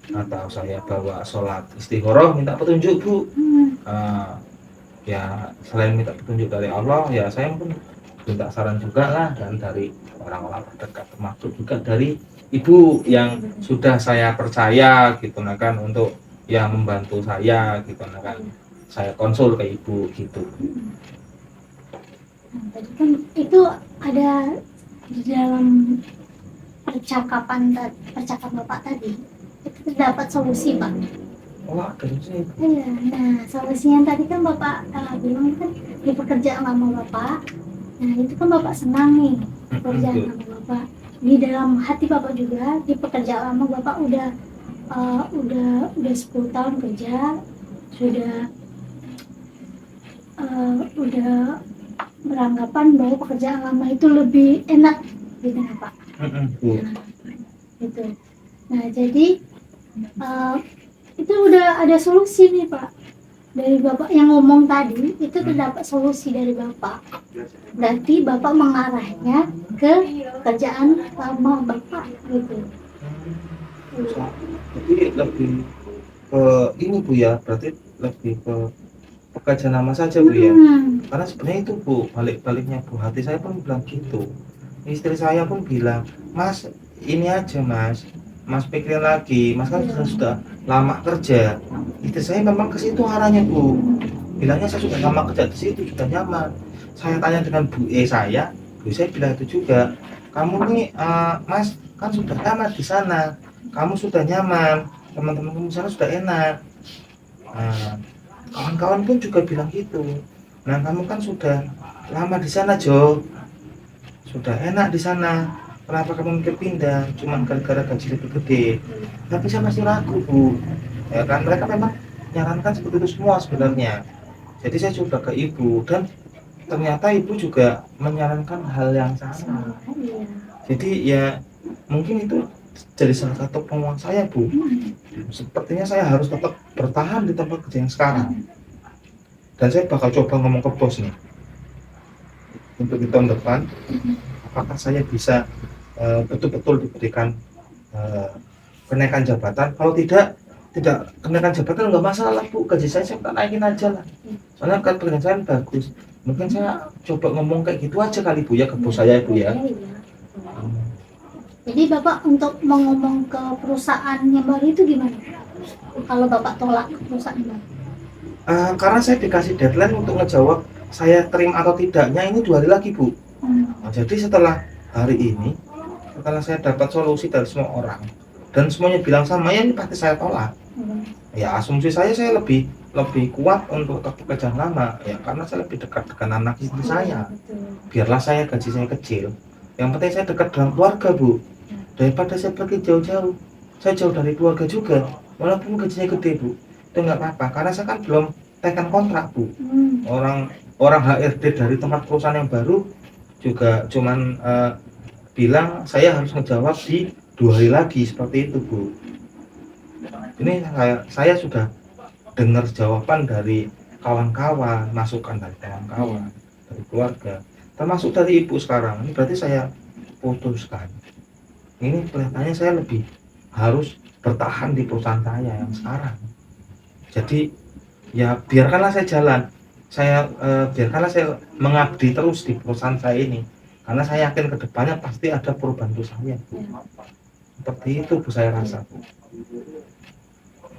atau saya bawa sholat istikharah minta petunjuk Bu. Ya selain minta petunjuk dari Allah, ya saya pun minta saran juga lah, dan dari orang-orang terdekat, termasuk juga dari ibu yang sudah saya percaya gitu nah kan, untuk yang membantu saya gitu nah kan, saya konsul ke ibu gitu. Nah, tadi kan itu ada di dalam percakapan Bapak tadi, itu terdapat solusi Pak. Oh ada sih. Iya, nah solusinya tadi kan Bapak bilang kan di pekerjaan lama Bapak, nah itu kan Bapak senang nih pekerjaan lama Bapak. Di dalam hati Bapak juga di pekerjaan lama Bapak udah 10 tahun kerja, udah beranggapan bahwa pekerjaan lama itu lebih enak gitu ya Pak. Nah, gitu. Nah jadi itu udah ada solusi nih Pak. dari bapak yang ngomong tadi itu terdapat solusi dari bapak. Berarti bapak mengarahnya ke kerjaan lama bapak gitu. Iya. Jadi lebih ke ini Bu ya, berarti lebih ke pekerjaan lama saja Bu ya. Karena sebenarnya itu Bu, balik-baliknya Bu, hati saya pun bilang gitu. Istri saya pun bilang, Mas ini aja Mas pikirin lagi, Mas kan sudah lama kerja. Istri saya memang ke situ arahnya Bu, bilangnya saya sudah lama kerja di situ, sudah nyaman. Saya tanya dengan Bu saya bilang itu juga, kamu nih Mas kan sudah lama di sana, kamu sudah nyaman, teman-teman kamu di sana sudah enak. Nah, kawan-kawan pun juga bilang gitu. Nah, kamu kan sudah lama di sana, Jo. Sudah enak di sana. Kenapa kamu mikir pindah? Cuman gara-gara gaji lebih gede. Tapi saya masih ragu, Bu. Ya kan mereka memang menyarankan seperti itu semua sebenarnya. Jadi saya coba ke ibu dan ternyata ibu juga menyarankan hal yang sama. Iya. Jadi ya mungkin itu jadi salah satu peluang saya, Bu. Sepertinya saya harus tetap bertahan di tempat kerja yang sekarang. Dan saya bakal coba ngomong ke bos nih untuk di tahun depan apakah saya bisa betul-betul diberikan kenaikan jabatan. Kalau tidak kenaikan jabatan nggak masalah Bu, gaji saya naikin aja lah, soalnya kan pekerjaan saya bagus. Mungkin saya coba ngomong kayak gitu aja kali Bu ya ke bos saya Bu ya. Jadi bapak untuk mengomong ke perusahaan yang baru itu gimana? Kalau bapak tolak ke perusahaan baru? Karena saya dikasih deadline untuk ngejawab saya terima atau tidaknya ini 2 hari lagi Bu. Nah, jadi setelah hari ini, setelah saya dapat solusi dari semua orang dan semuanya bilang sama, ya ini pasti saya tolak. Ya asumsi saya lebih kuat untuk ke pekerjaan lama ya, karena saya lebih dekat dengan anak istri saya. Biarlah saya gaji saya kecil, yang penting saya dekat dengan keluarga Bu, daripada saya pergi jauh-jauh. Saya jauh dari keluarga juga walaupun gajinya gede Bu, itu nggak apa-apa karena saya kan belum tekan kontrak Bu. Orang HRD dari tempat perusahaan yang baru juga cuman bilang saya harus ngejawab di 2 hari lagi, seperti itu Bu. Ini saya sudah dengar jawaban dari kawan-kawan, masukan dari kawan-kawan, dari keluarga, termasuk dari ibu sekarang. Ini berarti saya putuskan. Ini kelihatannya saya lebih harus bertahan di perusahaan saya yang sekarang. Jadi ya biarkanlah saya jalan. Biarkanlah saya mengabdi terus di perusahaan saya ini. Karena saya yakin kedepannya pasti ada perubahan untuk saya. Seperti itu Bu, saya rasa Bu.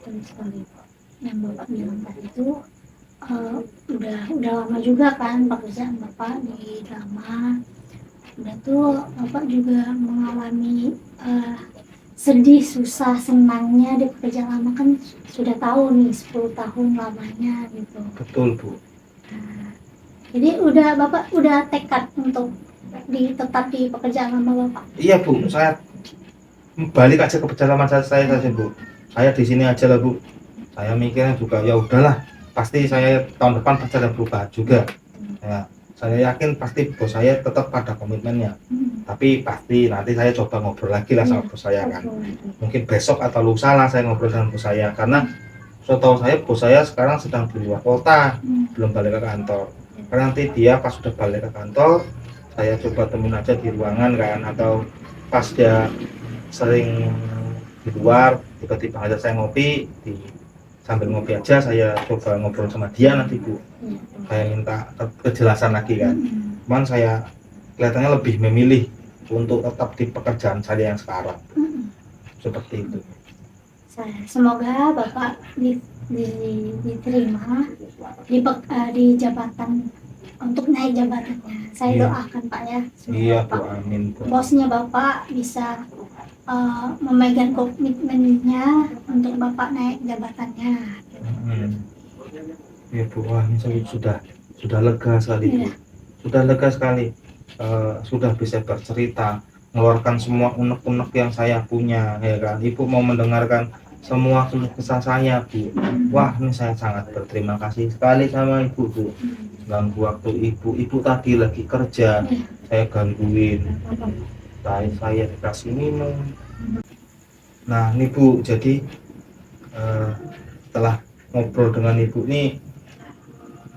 Betul sekali. Yang bapak bilang tadi itu udah lama juga kan pekerjaan bapak di drama. Udah tuh bapak juga mengalami sedih, susah, senangnya di pekerjaan lama kan sudah tahu nih 10 tahun lamanya gitu. Betul Bu. Jadi bapak udah tekad untuk tetap di pekerjaan lama bapak. Iya Bu, saya balik aja ke perjalanan saya saja Bu. Saya di sini aja lah Bu. Saya mikirnya juga ya udahlah, pasti saya tahun depan pasti ada perubahan juga. Ya, saya yakin pasti bos saya tetap pada komitmennya. Tapi pasti nanti saya coba ngobrol lagi lah sama bos saya kan. Mungkin besok atau lusa lah saya ngobrol dengan bos saya, karena setahu saya bos saya sekarang sedang di luar kota, belum balik ke kantor. Karena nanti dia pas sudah balik ke kantor, saya coba temuin aja di ruangan kan, atau pas dia sering di luar tiba-tiba aja saya ngopi, sambil ngopi aja saya coba ngobrol sama dia nanti Bu. Saya minta kejelasan lagi kan. Cuman saya kelihatannya lebih memilih untuk tetap di pekerjaan saya yang sekarang. Seperti itu. Semoga bapak diterima di jabatan, untuk naik jabatannya. Saya doakan Pak ya. Iya Bu, amin Bu. Bosnya bapak bisa memegang komitmennya untuk bapak naik jabatannya. Ya Bu, wah ini saya sudah lega sekali Bu. Sudah lega sekali, sudah bisa bercerita, mengeluarkan semua unek-unek yang saya punya ya kan. Ibu mau mendengarkan semua kisah saya Bu. Wah ini saya sangat berterima kasih sekali sama Ibu Bu. Ganggu waktu ibu tadi lagi kerja, saya gangguin, saya dikasih minum. Nah ini Bu, jadi setelah ngobrol dengan ibu nih,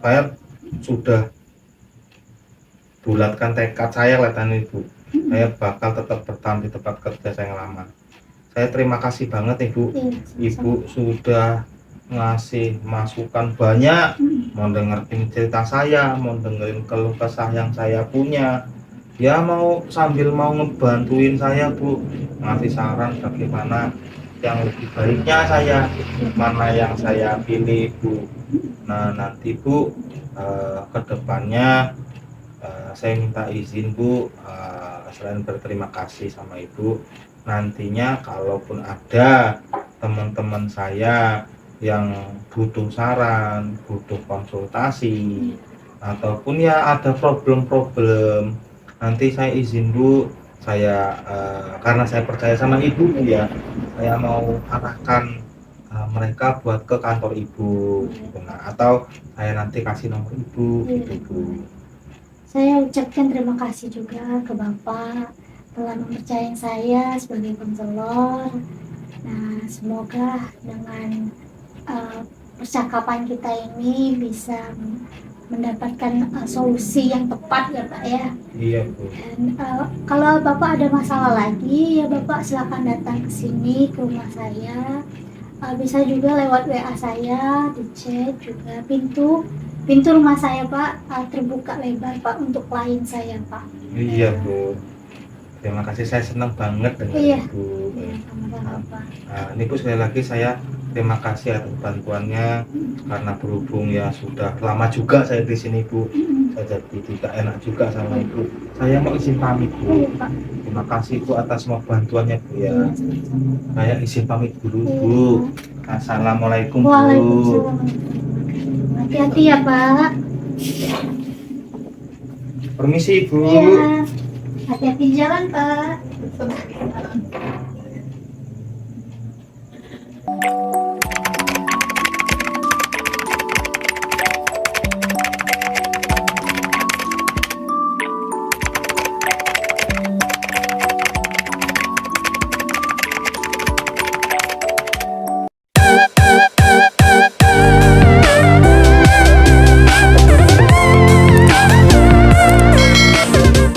saya sudah bulatkan tekad saya kelihatan ibu. Saya bakal tetap bertahan di tempat kerja saya yang lama. Saya terima kasih banget ibu. Iya, Ibu sudah ngasih masukan banyak, mau dengerin cerita saya, mau dengerin keluh kesah yang saya punya, ya mau sambil mau ngebantuin saya bu, ngasih saran bagaimana yang lebih baiknya saya, mana yang saya pilih bu. Nah nanti bu, kedepannya saya minta izin bu, selain berterima kasih sama ibu, nantinya kalaupun ada teman-teman saya yang butuh saran, butuh konsultasi, ataupun ya ada problem-problem, nanti saya izin bu, saya karena saya percaya sama ibu ya, saya mau arahkan mereka buat ke kantor ibu. Nah, atau saya nanti kasih nomor ibu gitu bu. Saya ucapkan terima kasih juga ke Bapak telah mempercayai saya sebagai konselor. Nah, semoga dengan percakapan kita ini bisa mendapatkan solusi yang tepat ya Pak ya. Iya bu. Dan kalau Bapak ada masalah lagi ya Bapak silakan datang ke sini ke rumah saya. Bisa juga lewat WA saya, di chat juga. Pintu rumah saya Pak terbuka lebar Pak untuk klien saya Pak. Iya bu. Terima kasih, saya senang banget dengan Iya. ibu. Iya, sama-sama Pak. Nah, ini bu sekali lagi saya terima kasih atas bantuannya, karena berhubung ya sudah lama juga saya di sini bu, saya jadi tidak enak juga sama ibu. Saya mau izin pamit Iya bu. Pak. Terima kasih bu atas semua bantuannya bu ya. Iya, sama-sama. Saya izin pamit dulu Iya. bu. Assalamualaikum bu. Waalaikumsalam. Hati-hati ya Pak. Permisi bu. Iya. Hati-hati di jalan Pak.